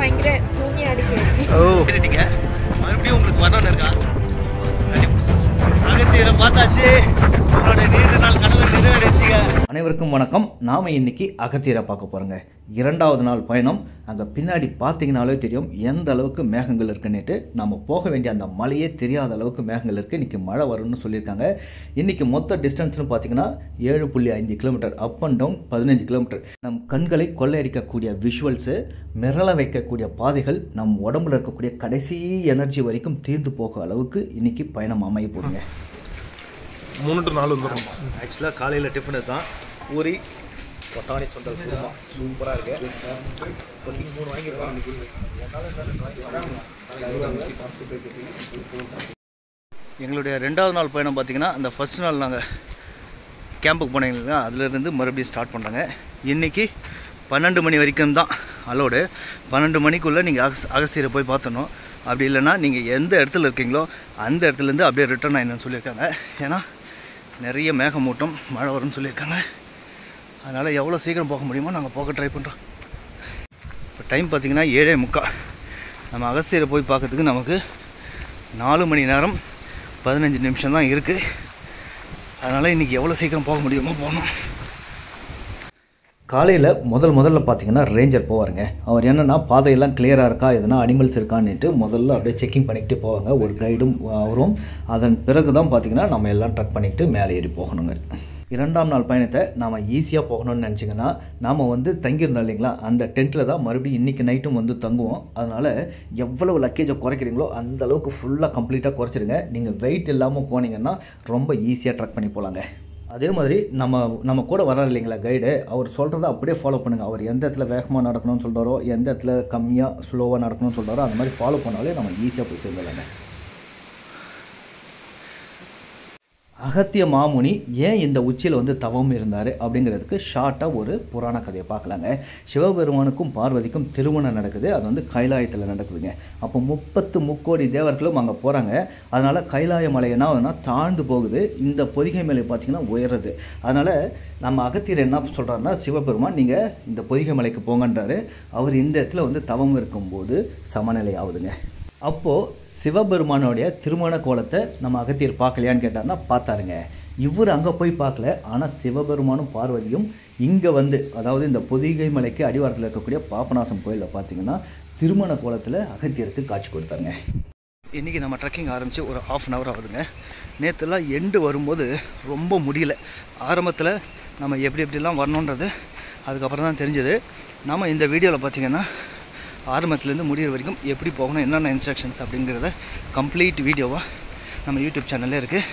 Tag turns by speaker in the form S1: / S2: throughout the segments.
S1: பயங்கர தூங்கி அடிக்கிறேன்.
S2: ஓ கேட்டிங்க மறுபடியும் உங்களுக்கு வரணும்னு இருக்கா? அகத்தியரை பார்த்தாச்சு, உங்களோட நீண்ட நாள் கனவு நிறைவேறிச்சுங்க. அனைவருக்கும் வணக்கம். நாம் இன்னைக்கு அகத்தியரை பார்க்க போகிறோங்க. 2வது நாள் பயணம். அங்கே பின்னாடி பார்த்தீங்கனாலே தெரியும் எந்த அளவுக்கு மேகங்கள் இருக்குன்னுட்டு. நம்ம போக வேண்டிய அந்த மலையே தெரியாத அளவுக்கு மேகங்கள் இருக்குது. இன்றைக்கி மழை வரும்னு சொல்லியிருக்காங்க. இன்றைக்கி மொத்த டிஸ்டன்ஸ்னு பார்த்தீங்கன்னா 7.5 kilometre, up and down 15 kilometre. நம் கண்களை கொள்ளையடிக்கக்கூடிய விஷுவல்ஸு, மிரள வைக்கக்கூடிய பாதைகள், நம் உடம்புல இருக்கக்கூடிய கடைசி எனர்ஜி வரைக்கும் தீர்ந்து போக அளவுக்கு இன்றைக்கி பயணம் அமைய போகுதுங்க.
S3: 3 to 4 வந்துடும்.
S2: ஆக்சுவலாக காலையில் டிஃபனு தான் பூரி கொட்டாணி சுண்டல் குருமா சூப்பராக இருக்குது. 3 வாங்கிருக்கோம். எங்களுடைய 2வது நாள் பயணம் பார்த்திங்கன்னா, அந்த ஃபர்ஸ்ட் நாள் நாங்கள் கேம்புக்கு போனீங்க இல்லையா, அதுலேருந்து மறுபடியும் ஸ்டார்ட் பண்ணுறாங்க. இன்றைக்கி 12 மணி வரைக்கும் தான் அலோடு. 12 மணிக்குள்ளே நீங்கள் அகஸ்தியரை போய் பார்த்துடணும். அப்படி இல்லைன்னா நீங்கள் எந்த இடத்துல இருக்கீங்களோ அந்த இடத்துலேருந்து அப்படியே ரிட்டர்ன் ஆகிடணும்னு சொல்லியிருக்காங்க. ஏன்னா நிறைய மேகமூட்டம், மழை வரும்னு சொல்லியிருக்காங்க. அதனால் எவ்வளோ சீக்கிரம் போக முடியுமோ நாங்கள் போக ட்ரை பண்ணுறோம். இப்போ டைம் பார்த்திங்கன்னா 7:45. நம்ம அகஸ்தியரை போய் பார்க்கறதுக்கு நமக்கு 4 மணி நேரம் 15 நிமிஷம் தான் இருக்குது. அதனால் இன்றைக்கி எவ்வளோ சீக்கிரம் போக முடியுமோ போகணும். காலையில் முதல்ல பார்த்தீங்கன்னா ரேஞ்சர் போவாருங்க. அவர் என்னென்னா பாதையெல்லாம் கிளியராக இருக்கா, எதனா அனிமல்ஸ் இருக்கான்னுட்டு முதல்ல அப்படியே செக்கிங் பண்ணிக்கிட்டு போவாங்க. ஒரு கைடும் அவரும். அதன் பிறகு தான் பார்த்திங்கன்னா நம்ம எல்லாம் ட்ரக் பண்ணிக்கிட்டு மேலே ஏறி போகணுங்க. 2ஆம் நாள் பயணத்தை நாம் ஈஸியாக போகணும்னு நினச்சிங்கன்னா, நாம் தங்கியிருந்தோம் இல்லைங்களா, அந்த டென்ட்டில் தான் மறுபடியும் இன்றைக்கி நைட்டும் தங்குவோம். அதனால் எவ்வளவு லக்கேஜை குறைக்கிறீங்களோ அந்தளவுக்கு ஃபுல்லாக கம்ப்ளீட்டாக குறைச்சிடுங்க. நீங்கள் வெயிட் இல்லாமல் போனீங்கன்னா ரொம்ப ஈஸியாக ட்ரக் பண்ணி போகலாங்க. அதே மாதிரி நம்ம கூட வர்றாரு இல்லைங்களா கைடு, அவர் சொல்கிறத அப்படியே ஃபாலோ பண்ணுங்கள். அவர் எந்த இடத்துல வேகமாக நடக்கணும்னு சொல்கிறாரோ, எந்த இடத்துல கம்மியாக ஸ்லோவாக நடக்கணும்னு சொல்கிறாரோ, அந்த மாதிரி ஃபாலோ பண்ணாலே நம்ம ஈஸியாக போய் சேர்ந்துடலாங்க. அகத்திய மாமுனி ஏன் இந்த உச்சியில் தவம் இருந்தார் அப்படிங்கிறதுக்கு ஷார்ட்டாக ஒரு புராண கதையை பார்க்கலாங்க. சிவபெருமானுக்கும் பார்வதிக்கும் திருமணம் நடக்குது. அது கைலாயத்தில் நடக்குதுங்க. அப்போ 30 முக்கோடி தேவர்களும் அங்கே போகிறாங்க. அதனால் கைலாய மலை என்ன தாழ்ந்து போகுது. இந்த பொதிகை மலை பார்த்திங்கன்னா உயருது. அதனால் நம்ம அகத்தியர் என்ன சொல்கிறாருன்னா, சிவபெருமான் நீங்கள் இந்த பொதிகை மலைக்கு போங்கன்றாரு. அவர் இந்த இடத்துல தவம் இருக்கும்போது சமநிலை ஆகுதுங்க. அப்போது சிவபெருமானோடைய திருமண கோலத்தை நம்ம அகத்தியர் பார்க்கலையான்னு கேட்டார்னா பார்த்தாருங்க. இவர் அங்கே போய் பார்க்கல. ஆனால் சிவபெருமானும் பார்வதியும் இங்கே அதாவது இந்த பொதிகை மலைக்கு அடிவாரத்தில் இருக்கக்கூடிய பாபநாசம் கோயிலில் பார்த்தீங்கன்னா திருமண கோலத்தில் அகத்தியருக்கு காட்சி கொடுத்தாங்க. இன்றைக்கி நம்ம ட்ரெக்கிங் ஆரம்பித்து ஒரு 1/2 hour ஆகுதுங்க. நேற்றுலாம் எண்டு வரும்போது ரொம்ப முடியல. ஆரம்பத்தில் நம்ம எப்படிலாம் வரணுன்றது அதுக்கப்புறம் தான் தெரிஞ்சது. நம்ம இந்த வீடியோவில் பார்த்திங்கன்னா ஆரம்பத்துலேருந்து முடிகிற வரைக்கும் எப்படி போகணும், என்னென்ன இன்ஸ்ட்ரக்ஷன்ஸ் அப்படிங்கிறத கம்ப்ளீட் வீடியோவாக நம்ம யூடியூப் சேனலில் இருக்குது.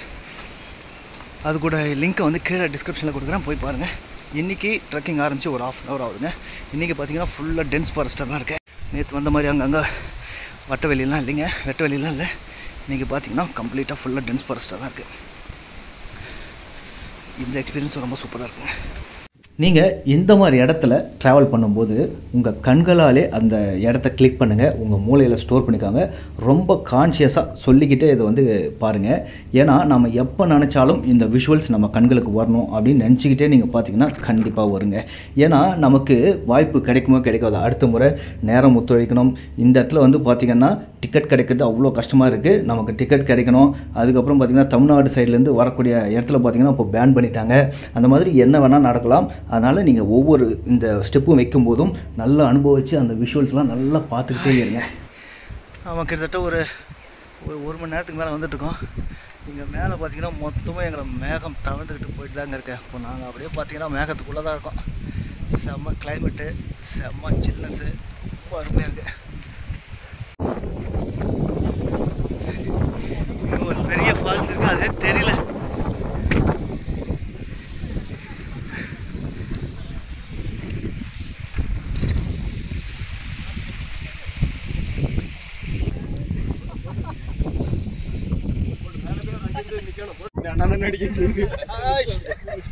S2: அது கூட லிங்க்கை கீழே டிஸ்கிரிப்ஷனில் கொடுக்குறேன், போய் பாருங்கள். இன்றைக்கி ட்ரெக்கிங் ஆரம்பித்து ஒரு 1/2 hour ஆகுதுங்க. இன்றைக்கி பார்த்திங்கன்னா ஃபுல்லாக டென்ஸ் ஃபாரஸ்ட்டாக தான் இருக்குது. நேற்று வந்த மாதிரி அங்கங்கே வட்ட வெளியெல்லாம் இல்லைங்க, வெட்ட வெளியெல்லாம் இல்லை. இன்றைக்கி பார்த்திங்கன்னா கம்ப்ளீட்டாக ஃபுல்லாக டென்ஸ் ஃபாரஸ்ட்டாக தான் இருக்குது. இந்த எக்ஸ்பீரியன்ஸ் ரொம்ப சூப்பராக இருக்குங்க. நீங்கள் இந்த மாதிரி இடத்துல ட்ராவல் பண்ணும்போது உங்கள் கண்களாலே அந்த இடத்த கிளிக் பண்ணுங்கள். உங்கள் மூளையில் ஸ்டோர் பண்ணிக்காங்க. ரொம்ப கான்ஷியஸாக சொல்லிக்கிட்டே இதை பாருங்கள். ஏன்னா நம்ம எப்போ நினச்சாலும் இந்த விஷுவல்ஸ் நம்ம கண்களுக்கு வரணும் அப்படின்னு நினச்சிக்கிட்டே நீங்கள் பார்த்தீங்கன்னா கண்டிப்பாக வருங்க. ஏன்னா நமக்கு வாய்ப்பு கிடைக்குமோ கிடைக்காது. அடுத்த முறை நேரம் ஒத்துழைக்கணும். இந்த இடத்துல பார்த்திங்கன்னா டிக்கெட் கிடைக்கிறது அவ்வளோ கஷ்டமாக இருக்குது. நமக்கு டிக்கெட் கிடைக்கணும். அதுக்கப்புறம் பார்த்திங்கன்னா தமிழ்நாடு சைட்லேருந்து வரக்கூடிய இடத்துல பார்த்திங்கன்னா இப்போ பேன் பண்ணிட்டாங்க. அந்த மாதிரி என்ன வேணால் நடக்கலாம். அதனால் நீங்கள் ஒவ்வொரு இந்த ஸ்டெப்பும் வைக்கும்போதும் நல்லா அனுபவித்து அந்த விஷுவல்ஸ்லாம் நல்லா பார்த்துக்கிட்டே இருங்க. ஆமாம், கிட்டத்தட்ட ஒரு 1 மணி நேரத்துக்கு மேலே வந்துட்டுருக்கோம். இங்கே மேலே பார்த்தீங்கன்னா மொத்தமாக எங்களை மேகம் தவழ்ந்துக்கிட்டு போயிட்டு தாங்க இருக்கேன். இப்போ நாங்கள் அப்படியே பார்த்தீங்கன்னா மேகத்துக்குள்ளே தான் இருக்கோம். செம்ம கிளைமேட்டு, செம்ம சில்னஸ்ஸு, ரொம்ப அருமையாக இருக்குது. இன்னும் ஒரு பெரிய ஃபால்ஸ் இருக்குது, அதே தெரியல.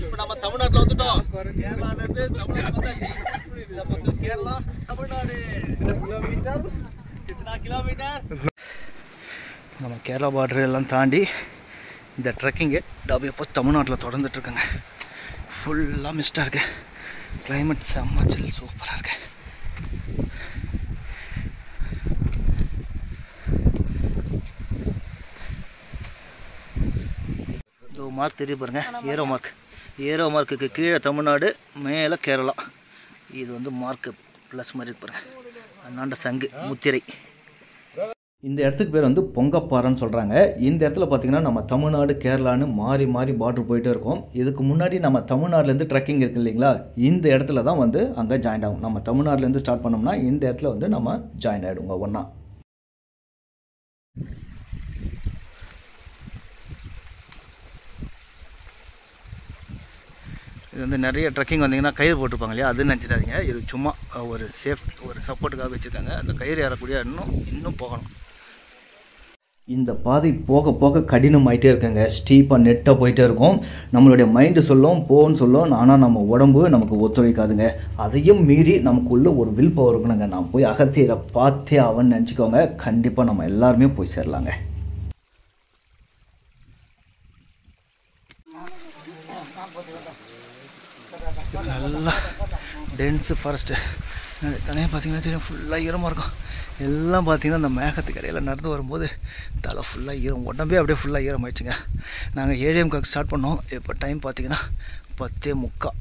S2: இப்போ நம்ம தமிழ்நாட்டில் வந்துட்டோம். கேரளாலேருந்து தமிழ்நாடு வந்தாச்சு. இந்த பக்கம் கேரளா, தமிழ்நாடு. கிலோமீட்டர் நம்ம கேரளா பார்டர் எல்லாம் தாண்டி இந்த ட்ரெக்கிங்கு அப்படியே போய் தமிழ்நாட்டில் தொடர்ந்துட்டுருக்குங்க. ஃபுல்லாக மிஸ்டாக இருக்குது. கிளைமேட் செம்ம சில், சூப்பராக இருக்குது. மார்க் தெரிய பாருங்க, ஏரோ மார்க்குக்கு கீழே தமிழ்நாடு, மேலே கேரளா. இது வந்து மார்க்கு ப்ளஸ் மாதிரி பாருங்க, அண்ணாண்ட சங்கு முத்திரை. இந்த இடத்துக்கு பேர் வந்து பொங்கப்பாறைன்னு சொல்கிறாங்க. இந்த இடத்துல பார்த்திங்கன்னா நம்ம தமிழ்நாடு கேரளான்னு மாறி மாறி பார்டர் போயிட்டே இருக்கோம். இதுக்கு முன்னாடி நம்ம தமிழ்நாட்டிலேருந்து ட்ரெக்கிங் இருக்குது இல்லைங்களா, இந்த இடத்துல தான் வந்து அங்கே ஜாயின் ஆகும். நம்ம தமிழ்நாட்டிலேருந்து ஸ்டார்ட் பண்ணோம்னா இந்த இடத்துல வந்து நம்ம ஜாயின் ஆகிடுவோங்க ஒன்றா. இது வந்து நிறைய ட்ரெக்கிங் வந்தீங்கன்னா கயிறு போட்டிருப்பாங்க இல்லையா, அதுன்னு நினச்சிடாதீங்க. இது சும்மா ஒரு சப்போர்ட்டுக்காக வச்சுருக்காங்க. அந்த கயிறு ஏறக்கூடிய இன்னும் போகணும். இந்த பாதை போக போக கடினமாயிட்டே இருக்குங்க. ஸ்டீப்பாக நெட்டாக போயிட்டே இருக்கும். நம்மளுடைய மைண்டு சொல்லும் போன்னு சொல்லும், ஆனால் நம்ம உடம்பு நமக்கு ஒத்துழைக்காதுங்க. அதையும் மீறி நமக்குள்ள ஒரு வில் பவர் இருக்கணுங்க. நான் போய் அகத்தியரை பார்த்தே அவன்னு நினச்சிக்கோங்க, கண்டிப்பாக நம்ம எல்லாருமே போய் சேரலாங்க. நல்லா டென்ஸு ஃபாரஸ்ட்டு தனியாக பார்த்தீங்கன்னா தெரியும், ஃபுல்லாக ஈரமாக இருக்கும். எல்லாம் பார்த்தீங்கன்னா அந்த மேகத்துக்கு இடையில் நடந்து வரும்போது தலை ஃபுல்லாக ஈரம், உடம்பே அப்படியே ஃபுல்லாக ஈரம் ஆயிடுச்சுங்க. நாங்கள் 7 AM ஸ்டார்ட் பண்ணோம். இப்போ டைம் பார்த்தீங்கன்னா 10:45.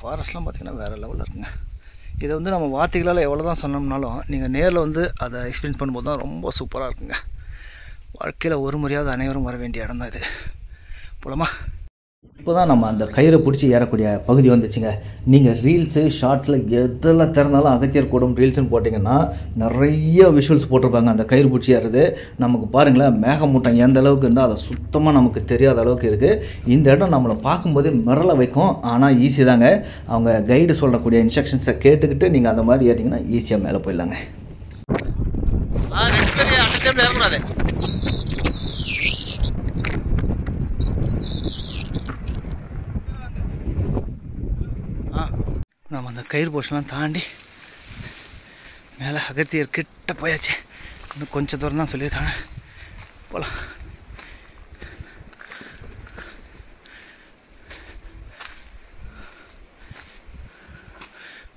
S2: ஃபாரஸ்ட்லாம் பார்த்தீங்கன்னா வேறு லெவலில் இருக்குங்க. இதை வந்து நம்ம வார்த்தைகளால் எவ்வளோ தான் சொன்னோம்னாலும் நீங்கள் நேரில் வந்து அதை எக்ஸ்பீரியன்ஸ் பண்ணும்போது தான் ரொம்ப சூப்பராக இருக்குங்க. வாழ்க்கையில் ஒரு முறையாவது அனைவரும் வர வேண்டிய இடம் தான் இது. போலாமா? இப்போ தான் நம்ம அந்த கயிறை பிடிச்சி ஏறக்கூடிய பகுதி வந்துச்சுங்க. நீங்கள் ரீல்ஸு ஷார்ட்ஸில் எதெல்லாம் திறந்தாலும் அகத்தியர் கூடம் ரீல்ஸுன்னு போட்டிங்கன்னா நிறைய விஷுவல்ஸ் போட்டிருப்பாங்க அந்த கயிறு பிடிச்சி ஏறுறது. நமக்கு பாருங்களேன், மேகமூட்டம் எந்த அளவுக்கு இருந்தால் அதை சுத்தமாக நமக்கு தெரியாத அளவுக்கு இருக்குது. இந்த இடம் நம்மளை பார்க்கும்போதே மிரள வைக்கும், ஆனால் ஈஸி தாங்க. அவங்க கைடு சொல்லக்கூடிய இன்ஸ்ட்ரக்ஷன்ஸை கேட்டுக்கிட்டு நீங்கள் அந்த மாதிரி ஏறிங்கன்னா ஈஸியாக மேலே போயிடலாங்க. நம்ம அந்த கயிறு போர்ஷன்லாம் தாண்டி மேலே அகத்தியர் கிட்ட போயாச்சு. இன்னும் கொஞ்சம் தூரம் தான் சொல்லியிருக்காங்க, போகலாம்.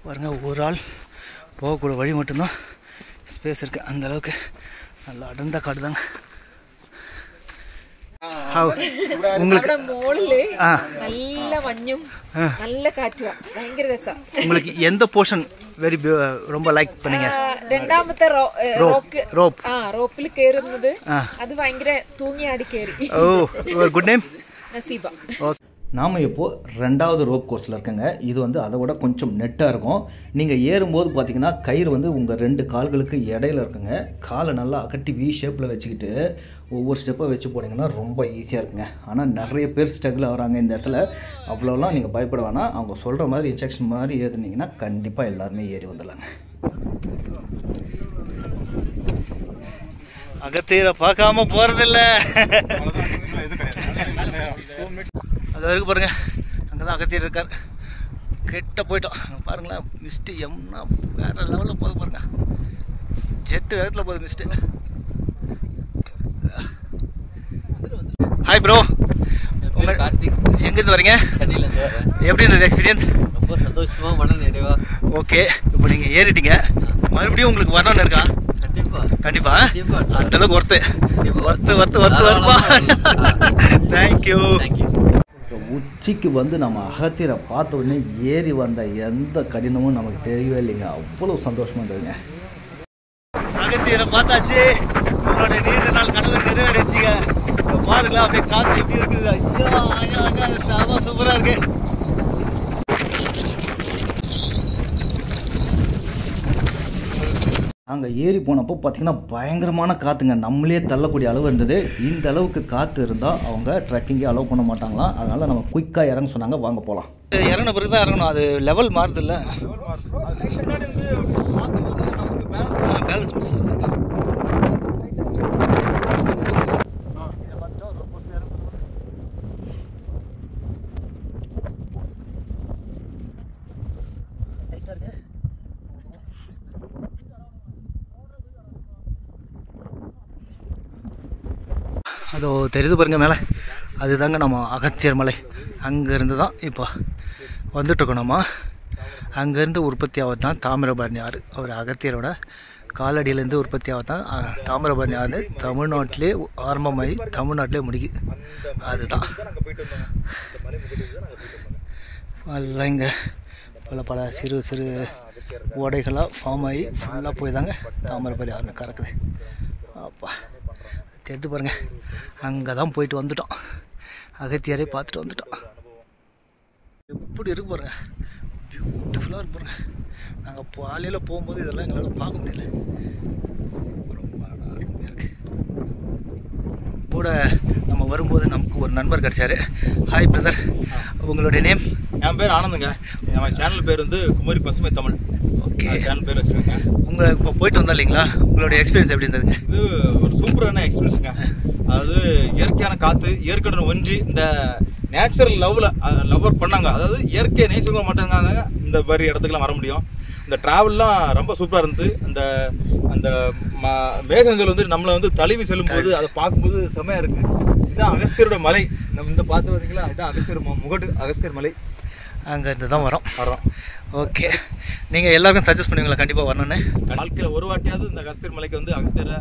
S2: பாருங்க, ஒரு ஆள் போகக்கூடிய வழி மட்டும்தான் ஸ்பேஸ் இருக்குது. அந்தளவுக்கு நல்லா அடர்ந்த காடு தாங்க.
S1: உங்களுக்கு நல்ல மഞ്ഞും நல்ல காற்றும், பயங்கர ரசம்.
S2: உங்களுக்கு எந்த போர்ஷன் ரொம்ப லைக் பண்ணீங்க?
S1: രണ്ടാമത്തെ റോപ്പിൽ കേറുന്നത് അത് ഭയങ്കര തൂങ്ങിയാടി കേറി.
S2: ஓ, குட் நேம்
S1: நசீபா.
S2: நாம் இப்போது 2வது ரோப் கோர்ஸில் இருக்கங்க. இது வந்து அதை விட கொஞ்சம் நெட்டாக இருக்கும். நீங்கள் ஏறும்போது பார்த்தீங்கன்னா கயிறு வந்து உங்கள் 2 கால்களுக்கு இடையில இருக்குங்க. காலை நல்லா அகட்டி வி ஷேப்பில் வச்சுக்கிட்டு ஒவ்வொரு ஸ்டெப்பாக வச்சு போனீங்கன்னா ரொம்ப ஈஸியாக இருக்குங்க. ஆனால் நிறைய பேர் ஸ்ட்ரகிள் ஆகிறாங்க இந்த இடத்துல. அவ்வளோலாம் நீங்கள் பயப்பட வேணாம். அவங்க சொல்கிற மாதிரி இன்ஸ்ட்ரக்ஷன் மாதிரி ஏற்றுனீங்கன்னா கண்டிப்பாக எல்லாருமே ஏறி வந்துடலாங்க. அகத்தியரை பார்க்காம போகிறதில்ல. அது வரைக்கும் பாருங்கள், அங்கே தான் அகத்தியர் இருக்கார். கிட்ட போயிட்டோம். பாருங்களேன், மிஸ்ட்டு எம்னா வேறு லெவலில் போகுது பாருங்கள். ஜெட்டு வேகத்தில் போகுது மிஸ்ட்டு. ஹாய் ப்ரோ, உங்கள் எங்கேருந்து வரீங்க? எப்படி இருந்தது எக்ஸ்பீரியன்ஸ்?
S4: ரொம்ப சந்தோஷமாக, மன நிறைவா.
S2: ஓகே, இப்போ நீங்கள் ஏறிட்டீங்க, மறுபடியும் உங்களுக்கு வரணும்னு இருக்கா? கண்டிப்பா அந்த அளவுக்கு வருப்பா. தேங்க்யூ. உச்சிக்கு வந்து நம்ம அகத்தியரை பார்த்த உடனே ஏறி வந்த எந்த கடினமும் நமக்கு தெரியவே இல்லைங்க. அவ்வளோ சந்தோஷமா இருந்ததுங்க. அகத்தியரை பார்த்தாச்சு. நம்மளுடைய நீண்ட நாள் கனவு நிறைவேறிச்சுங்க. பாருங்களா, அப்படியே காற்று எப்படி இருக்குது. ஐயா செம சூப்பராக இருக்கு. அங்கே ஏறி போனப்போ பார்த்தீங்கன்னா பயங்கரமான காற்றுங்க. நம்மளே தள்ளக்கூடிய அளவு இருந்தது. இந்த அளவுக்கு காற்று இருந்தால் அவங்க ட்ரெக்கிங்கே அலோவ் பண்ண மாட்டாங்களாம். அதனால் நம்ம குயிக்காக இறங்க சொன்னாங்க. வாங்க போகலாம். இறங்கின பிறகு தான் இறங்கணும். அது லெவல் மாறுது இல்லை, பேலன்ஸ் மிஸ் ஆகுது. அதோ தெரியுது பாருங்கள் மேலே, அதுதாங்க நம்ம அகத்தியர் மலை. அங்கேருந்து தான் இப்போ வந்துட்டுருக்கோம். நம்ம அங்கேருந்து உற்பத்தி ஆகிறது தான் தாமிரபரணி ஆறு. அவர் அகத்தியரோட காலடியிலேருந்து உற்பத்தி ஆகத்தான் தாமிரபரணி ஆறு தமிழ்நாட்டிலே ஆரம்பமாகி தமிழ்நாட்டிலே முடிக்குது. அதுதான் எல்லாம் இங்கே பல சிறு சிறு ஓடைகளாக ஃபார்ம் ஆகி ஃபுல்லாக போய் தாங்க தாமிரபரணி ஆறு கறக்குது. அப்பா தெரிஞ்சு பாருங்கள், அங்கே தான் போயிட்டு வந்துட்டோம். அகத்தியாரே பார்த்துட்டு வந்துட்டோம். எப்படி இருக்கு பாருங்க, பியூட்டிஃபுல்லாக இருக்கு பாருங்க. நாங்கள் பாலையில் போகும்போது இதெல்லாம் எங்களால் பார்க்க முடியல. ரொம்ப அருமையாக இருக்குது. கூட நம்ம வரும்போது நமக்கு ஒரு நண்பர் கிடச்சாரு. ஹாய் பிரதர், உங்களுடைய நேம்?
S5: என் பேர் ஆனந்துங்க. என் சேனல் பேர் வந்து குமரி பசுமை தமிழ்.
S2: ஓகே,
S5: சேனல் பேர் வச்சுருக்கேன்.
S2: உங்கள் இப்போ போயிட்டு வந்தோம் இல்லைங்களா, உங்களுடைய எக்ஸ்பீரியன்ஸ் எப்படி இருந்ததுங்க?
S5: இது ஒரு சூப்பரான எக்ஸ்பீரியன்ஸுங்க. அதாவது இயற்கையான காற்று, இயற்கையுடன் ஒன்றி இந்த நேச்சுரல் லவர் பண்ணாங்க. அதாவது இயற்கையை நேசிக்க மாட்டாங்க, இந்த மாதிரி இடத்துக்குலாம் வர முடியும். இந்த ட்ராவல்லாம் ரொம்ப சூப்பராக இருந்துச்சு. அந்த அந்த மேகங்கள் வந்து நம்மளை வந்து தழுவி செல்லும் போது அதை பார்க்கும்போது செம்மையாக இருக்குது. இதுதான் அகஸ்தியரோட மலை. நம்ம இந்த பார்த்து பார்த்தீங்களா, இதுதான் அகஸ்தியர் முகடு, அகஸ்தியர் மலை.
S2: அங்கே இருந்து தான் வரோம். ஓகே, நீங்கள் எல்லாருக்கும் சஜஸ்ட் பண்ணுவீங்களா கண்டிப்பாக வரணுன்னு?
S5: வாழ்க்கையில் ஒரு வாட்டியாவது இந்த அகஸ்தியர் மலைக்கு வந்து அகஸ்தியரை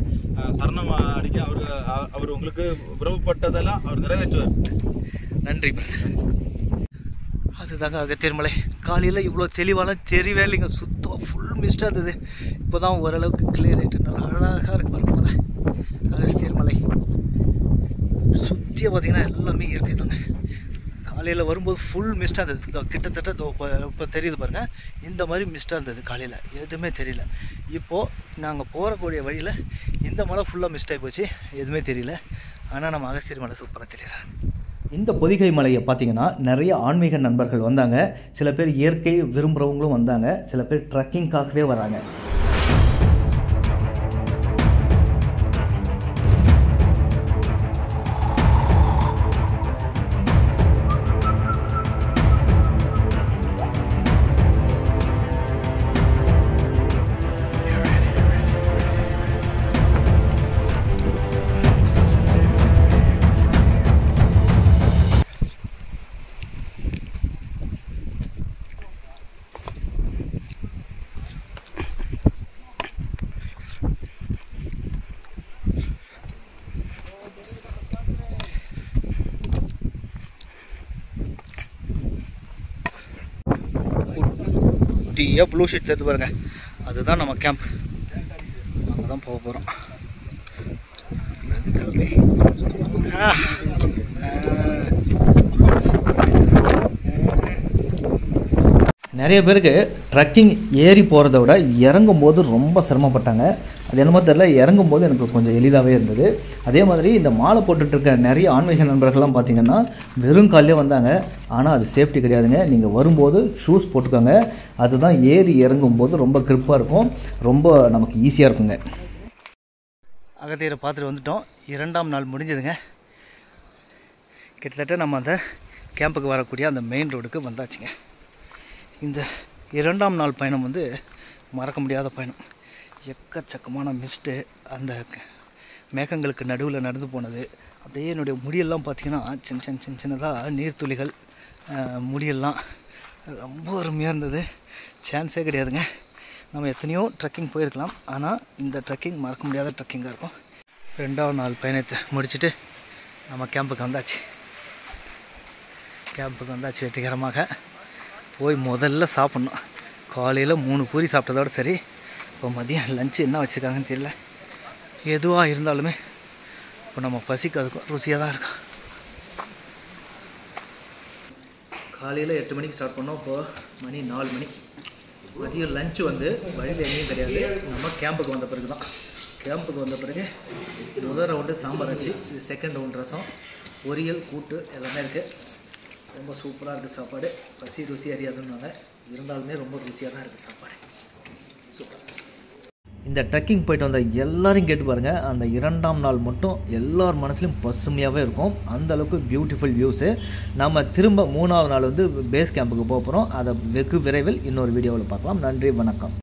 S5: சரணம் அடிக்க அவர் உங்களுக்கு விரும்பப்பட்டதெல்லாம் அவர் நிறைவேற்றுவார்.
S2: நன்றி. அதுதாங்க அகத்தியர் மலை. காலையில் இவ்வளோ தெளிவான தெரியவே இல்லைங்க, சுத்தமாக ஃபுல் மிஸ்டாக இருந்தது. இப்போ தான் ஓரளவுக்கு கிளியர் ஆகிட்டு நல்லா அழகாக இருக்கு பாருங்க. அகஸ்தியர் மலை சுற்றியாக பார்த்திங்கன்னா எல்லாமே இயற்கை தாங்க. காலையில் வரும்போது ஃபுல் மிஸ்டாக இருந்தது. இந்த கிட்டத்தட்ட இப்போ தெரியுது பாருங்கள், இந்த மாதிரி மிஸ்டாக இருந்தது. காலையில் எதுவுமே தெரியல. இப்போது நாங்கள் போகக்கூடிய வழியில் இந்த மலை ஃபுல்லாக மிஸ்டாகி போச்சு, எதுவுமே தெரியல. ஆனால் நம்ம அகஸ்தியர் மலை சூப்பராக தெரியுறேன். இந்த பொதிகை மலையை பார்த்திங்கன்னா நிறைய ஆன்மீக நண்பர்கள் வந்தாங்க. சில பேர் இயற்கை விரும்புகிறவங்களும் வந்தாங்க, சில பேர் ட்ரக்கிங்காகவே வராங்க. குட்டியாக ப்ளூ ஷீட் எடுத்து பாருங்கள், அதுதான் நம்ம கேம்ப். அங்கே தான் போக போகிறோம். நிறைய பேருக்கு ட்ரக்கிங் ஏறி போகிறத விட இறங்கும் போது ரொம்ப சிரமப்பட்டாங்க. அது என்னமோ தெரியல, இறங்கும் போது எனக்கு கொஞ்சம் எளிதாகவே இருந்தது. அதே மாதிரி இந்த மாலை போட்டுட்ருக்க நிறைய ஆன்மீக நண்பர்கள்லாம் பார்த்திங்கன்னா வெறும் காலையே வந்தாங்க. ஆனால் அது சேஃப்டி கிடையாதுங்க. நீங்கள் வரும்போது ஷூஸ் போட்டுக்கோங்க. அதுதான் ஏறி இறங்கும்போது ரொம்ப கிரிப்பாக இருக்கும், ரொம்ப நமக்கு ஈஸியாக இருக்குங்க. அகத்தியரை பார்த்துட்டு வந்துட்டோம். 2ஆம் நாள் முடிஞ்சதுங்க. கிட்டத்தட்ட நம்ம அந்த கேம்புக்கு வரக்கூடிய அந்த மெயின் ரோடுக்கு வந்தாச்சுங்க. இந்த 2ஆம் நாள் பயணம் வந்து மறக்க முடியாத பயணம். எக்கச்சக்கமான மிஸ்ட்டு, அந்த மேகங்களுக்கு நடுவில் நடந்து போனது. அப்படியே என்னுடைய முடியெல்லாம் பார்த்திங்கன்னா சின்னதாக நீர்த்துளிகள் முடியெல்லாம் ரொம்ப அருமையாக இருந்தது. சான்ஸே கிடையாதுங்க. நம்ம எத்தனையோ ட்ரெக்கிங் போயிருக்கலாம், ஆனால் இந்த ட்ரெக்கிங் மறக்க முடியாத ட்ரெக்கிங்காக இருக்கும். 2ஆம் நாள் பயணத்தை முடிச்சுட்டு நம்ம கேம்புக்கு வந்தாச்சு. வெற்றிகரமாக போய் முதல்ல சாப்பிட்ணும். காலையில் 3 பூரி சாப்பிட்டதோட சரி. இப்போ மதியம் லஞ்சு என்ன வச்சுருக்காங்கன்னு தெரியல. எதுவாக இருந்தாலுமே இப்போ நம்ம பசிக்கு அதுக்கும் ருசியாக தான் இருக்கும். காலையில் 8 மணிக்கு ஸ்டார்ட் பண்ணோம். இப்போது மணி 4 மணி. மதியம் லஞ்சு வந்து வழியில் எங்கேயும் கிடையாது. நம்ம கேம்புக்கு வந்த பிறகு தான். கேம்புக்கு வந்த பிறகு முதல் ரவுண்டு சாம்பார் ஆச்சு. இது செகண்ட் ரவுண்ட் ரசம், பொரியல், கூட்டு எல்லாமே இருக்குது. ரொம்ப சூப்பராக இருக்குது சாப்பாடு. ருசி அறியாதுன்னாங்க, இருந்தாலுமே ரொம்ப ருசியாக தான் இருக்குது சாப்பாடு. சூப்பர். இந்த ட்ரெக்கிங் போயிட்டு வந்த எல்லாரையும் கேட்டு பாருங்கள், அந்த 2ஆம் நாள் மட்டும் எல்லார் மனசுலையும் பசுமையாகவே இருக்கும். அந்தளவுக்கு பியூட்டிஃபுல் வியூஸு. நம்ம திரும்ப 3ஆவது நாள் வந்து பேஸ் கேம்புக்கு போக போகிறோம். அதை வெகு விரைவில் இன்னொரு வீடியோவில் பார்க்கலாம். நன்றி, வணக்கம்.